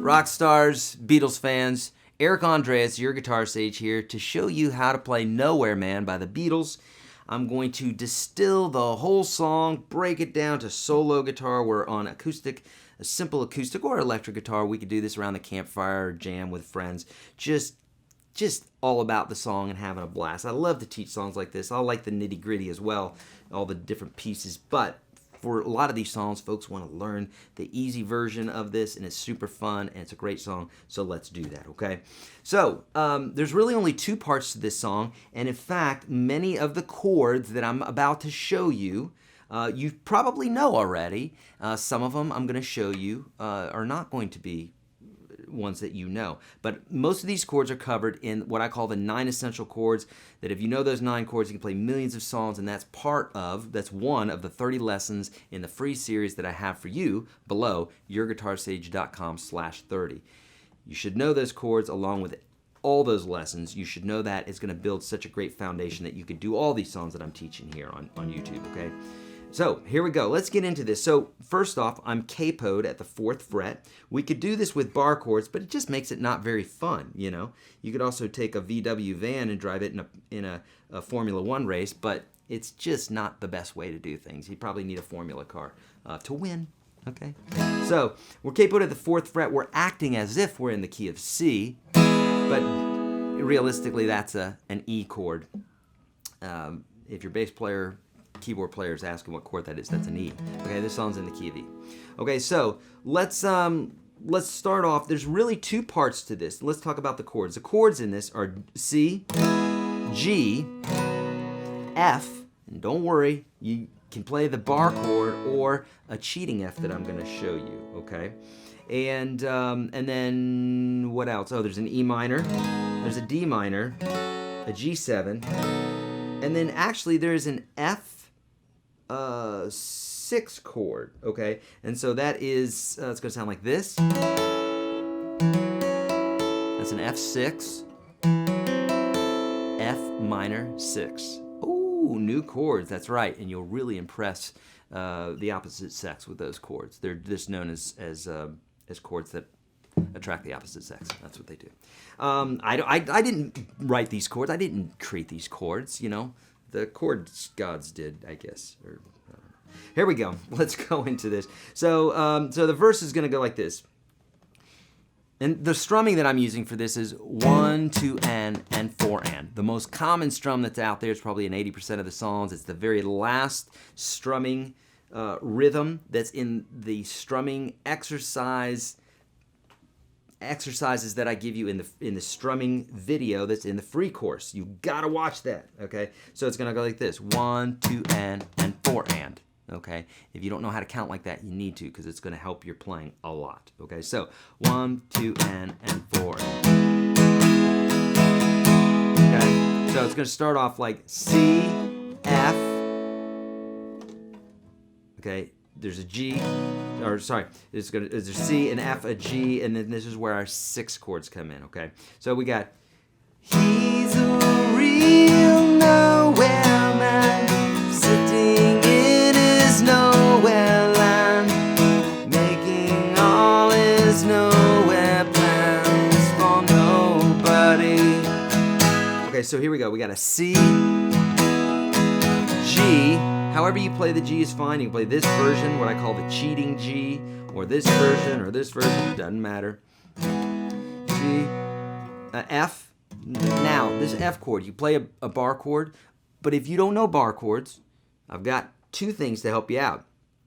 rock stars, Beatles fans, Eric Andreas, your guitar sage here to show you how to play Nowhere Man by the Beatles. I'm going to distill the whole song, break it down to solo guitar. We're on acoustic, a simple acoustic or electric guitar. We could do this around the campfire or jam with friends. Just all about the song and having a blast. I love to teach songs like this. I like the nitty-gritty as well, all the different pieces, but for a lot of these songs, folks want to learn the easy version of this, and it's super fun, and it's a great song, so let's do that, okay? So, there's really only two parts to this song, and in fact, many of the chords that I'm about to show you, you probably know already. Some of them I'm going to show you are not going to be ones that you know. But most of these chords are covered in what I call the 9 essential chords, that if you know those 9 chords, you can play millions of songs, and that's one of the 30 lessons in the free series that I have for you below, YourGuitarSage.com/30. You should know those chords along with all those lessons. You should know that. It's going to build such a great foundation that you could do all these songs that I'm teaching here on YouTube, okay? So here we go. Let's get into this. So first off, I'm capoed at the 4th fret. We could do this with bar chords, but it just makes it not very fun, you know. You could also take a VW van and drive it in a Formula One race, but it's just not the best way to do things. You probably need a Formula car to win, okay? So we're capoed at the 4th fret. We're acting as if we're in the key of C, but realistically that's an E chord. If your bass player, keyboard player is asking what chord that is, that's an E. Okay, this song's in the key of E. Okay, so let's start off. There's really 2 parts to this. Let's talk about the chords. The chords in this are C, G, F, and don't worry, you can play the bar chord or a cheating F that I'm going to show you. Okay, and then what else? Oh, there's an E minor, there's a D minor, a G7, and then actually there's an F6 chord, okay? And so that is, it's going to sound like this. That's an F6, F minor 6. Ooh, new chords, that's right. And you'll really impress the opposite sex with those chords. They're just known as chords that attract the opposite sex. That's what they do. I didn't write these chords. I didn't create these chords, you know. The chords gods did, I guess. Here we go. Let's go into this. So the verse is going to go like this. And the strumming that I'm using for this is 1, 2, and 4 and. The most common strum that's out there is probably in 80% of the songs. It's the very last strumming rhythm that's in the strumming exercises that I give you in the strumming video that's in the free course. You gotta watch that, okay? So it's gonna go like this: 1, 2, and 4 and. Okay, if you don't know how to count like that, you need to, because it's gonna help your playing a lot. Okay, so 1, 2, and 4 and. Okay, so it's gonna start off like C, F. Okay. There's a G, or sorry, there's a C, an F, a G, and then this is where our 6 chords come in, okay? So we got, he's a real nowhere man, sitting in his nowhere land, making all his nowhere plans for nobody. Okay, so here we go. We got a C, G. However you play the G is fine. You can play this version, what I call the cheating G, or this version, doesn't matter. G, F. Now, this F chord, you play a bar chord, but if you don't know bar chords, I've got 2 things to help you out.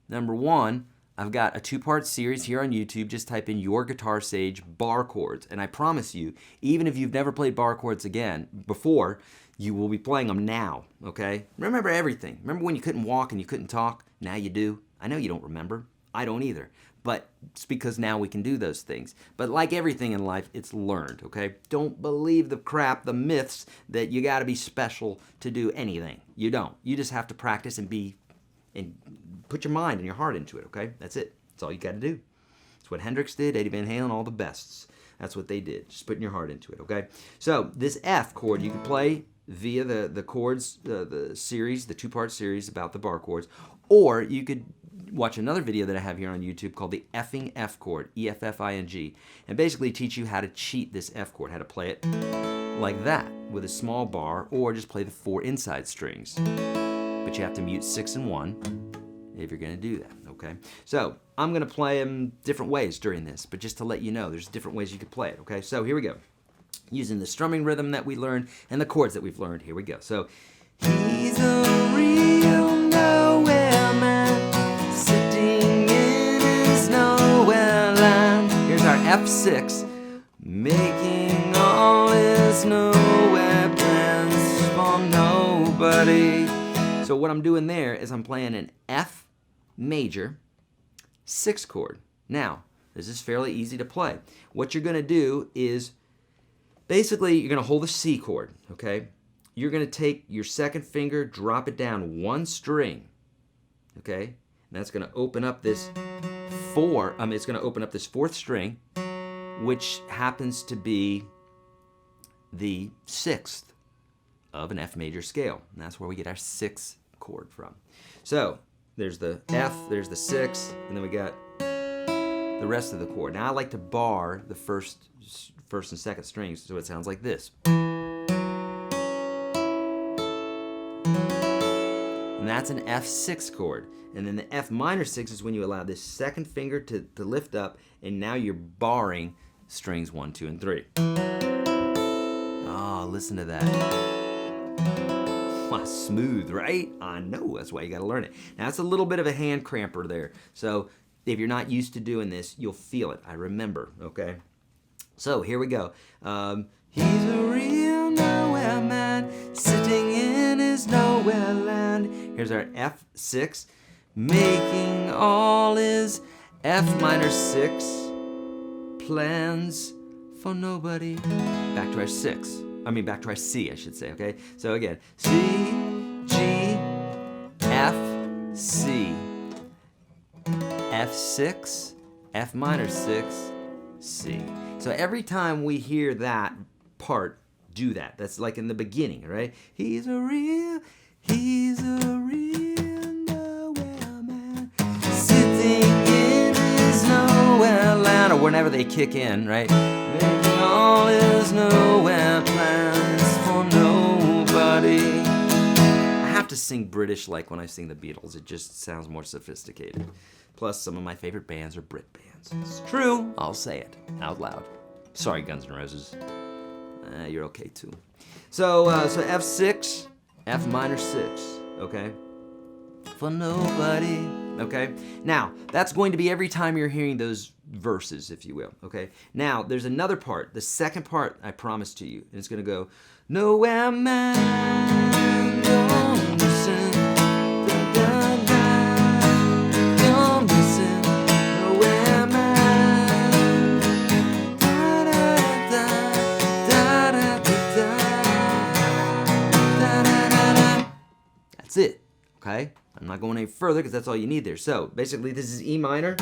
Number 1, I've got a 2-part series here on YouTube. Just type in Your Guitar Sage bar chords, and I promise you, even if you've never played bar chords before, you will be playing them now, okay? Remember everything. Remember when you couldn't walk and you couldn't talk? Now you do. I know you don't remember. I don't either. But it's because now we can do those things. But like everything in life, it's learned, okay? Don't believe the crap, the myths that you got to be special to do anything. You don't. You just have to practice and put your mind and your heart into it, okay? That's it. That's all you got to do. That's what Hendrix did, Eddie Van Halen, all the bests. That's what they did. Just putting your heart into it, okay? So this F chord you can play via the chords, the series, the 2-part series about the bar chords, or you could watch another video that I have here on YouTube called the effing F chord, E-F-F-I-N-G, and basically teach you how to cheat this F chord, how to play it like that with a small bar, or just play the 4 inside strings. But you have to mute 6 and 1 if you're going to do that, okay? So I'm going to play them different ways during this, but just to let you know, there's different ways you could play it, okay? So here we go. Using the strumming rhythm that we learned and the chords that we've learned, here we go. So, he's a real nowhere man, sitting in his nowhere land. Here's our F6, making all his nowhere plans for nobody. So what I'm doing there is I'm playing an F major 6 chord. Now, this is fairly easy to play. What you're going to do is, basically, you're going to hold the C chord, okay? You're going to take your second finger, drop it down 1 string, okay? And that's going to open up this it's going to open up this 4th string, which happens to be the 6th of an F major scale. And that's where we get our 6th chord from. So there's the F, there's the 6, and then we got the rest of the chord. Now I like to bar the first and second strings, so it sounds like this. And that's an F6 chord. And then the F minor 6 is when you allow this second finger to lift up, and now you're barring strings 1, 2, and 3. Oh, listen to that. Wow, smooth, right? I know, that's why you gotta learn it. Now, that's a little bit of a hand cramper there. So if you're not used to doing this, you'll feel it. I remember, okay? So here we go. He's a real nowhere man, sitting in his nowhere land. Here's our F6, making all his F minor 6 plans for nobody. Back to our back to our C, I should say, okay? So again, C, G, F, C, F6, F minor 6, C. So every time we hear that part, do that. That's like in the beginning, right? He's a real nowhere man, sitting in his nowhere land, or whenever they kick in, right? Making all his nowhere plans for nobody. I have to sing British like when I sing the Beatles. It just sounds more sophisticated. Plus, some of my favorite bands are Brit bands. It's true. I'll say it out loud. Sorry, Guns N' Roses. You're okay too. So F6, F minor 6, okay? For nobody, okay? Now, that's going to be every time you're hearing those verses, if you will, okay? Now, there's another part, the second part I promised to you, and it's going to go, nowhere man, you're missing, da, da, da, you're missing, nowhere man, da, da, da, da, da, da, da, da. That's it, okay? I'm not going any further because that's all you need there. So, basically, this is E minor,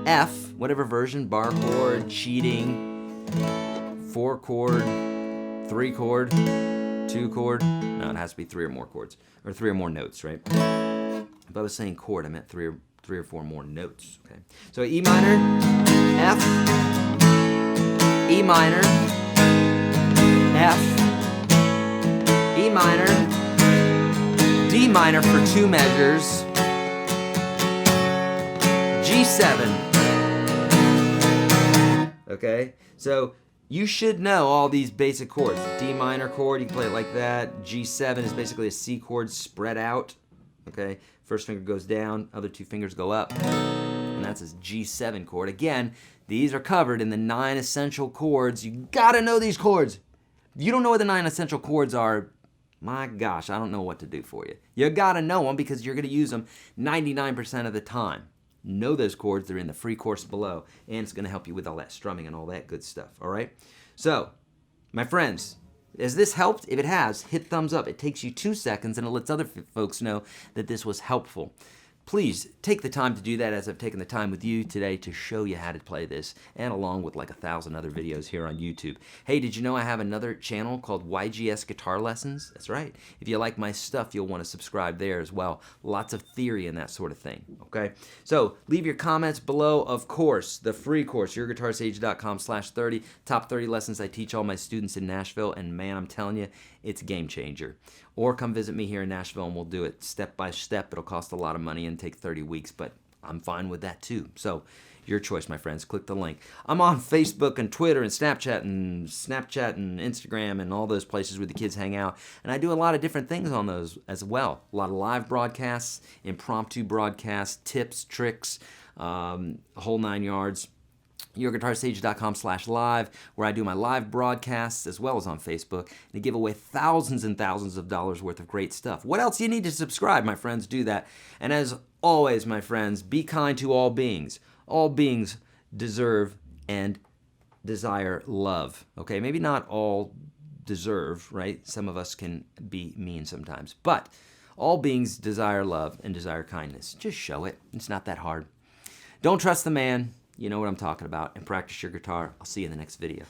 F, whatever version, bar chord, cheating, 4 chord, 3 chord, 2 chord. No, it has to be 3 or more chords, or 3 or more notes, right? If I was saying chord, I meant 3 or 4 more notes, okay? So E minor, F, E minor, F, E minor, D minor for 2 measures, G7. Okay, so you should know all these basic chords. D minor chord, you can play it like that. G7 is basically a C chord spread out. Okay, first finger goes down, other 2 fingers go up, and that's a G7 chord. Again, these are covered in the 9 essential chords. You gotta know these chords. If you don't know what the 9 essential chords are, my gosh, I don't know what to do for you. You gotta know them because you're gonna use them 99% of the time. Know those chords, they're in the free course below, and it's gonna help you with all that strumming and all that good stuff, all right? So, my friends, has this helped? If it has, hit thumbs up. It takes you 2 seconds and it lets other folks know that this was helpful. please take the time to do that, as I've taken the time with you today to show you how to play this, and along with like 1,000 other videos here on YouTube. Hey, did you know I have another channel called YGS Guitar Lessons? That's right. If you like my stuff, you'll want to subscribe there as well. Lots of theory and that sort of thing, okay? So leave your comments below. Of course, the free course, YourGuitarSage.com/30, top 30 lessons I teach all my students in Nashville, and man, I'm telling you, it's a game changer. Or come visit me here in Nashville and we'll do it step by step. It'll cost a lot of money and take 30 weeks, but I'm fine with that too. So your choice, my friends. Click the link. I'm on Facebook and Twitter and Snapchat and Instagram and all those places where the kids hang out. And I do a lot of different things on those as well. A lot of live broadcasts, impromptu broadcasts, tips, tricks, whole 9 yards. YourGuitarSage.com/live, where I do my live broadcasts as well as on Facebook, and give away thousands and thousands of dollars worth of great stuff. What else? You need to subscribe, my friends. Do that. And as always, my friends, be kind to all beings. All beings deserve and desire love. Okay, maybe not all deserve, right? Some of us can be mean sometimes, but all beings desire love and desire kindness. Just show it. It's not that hard. Don't trust the man. You know what I'm talking about, and practice your guitar. I'll see you in the next video.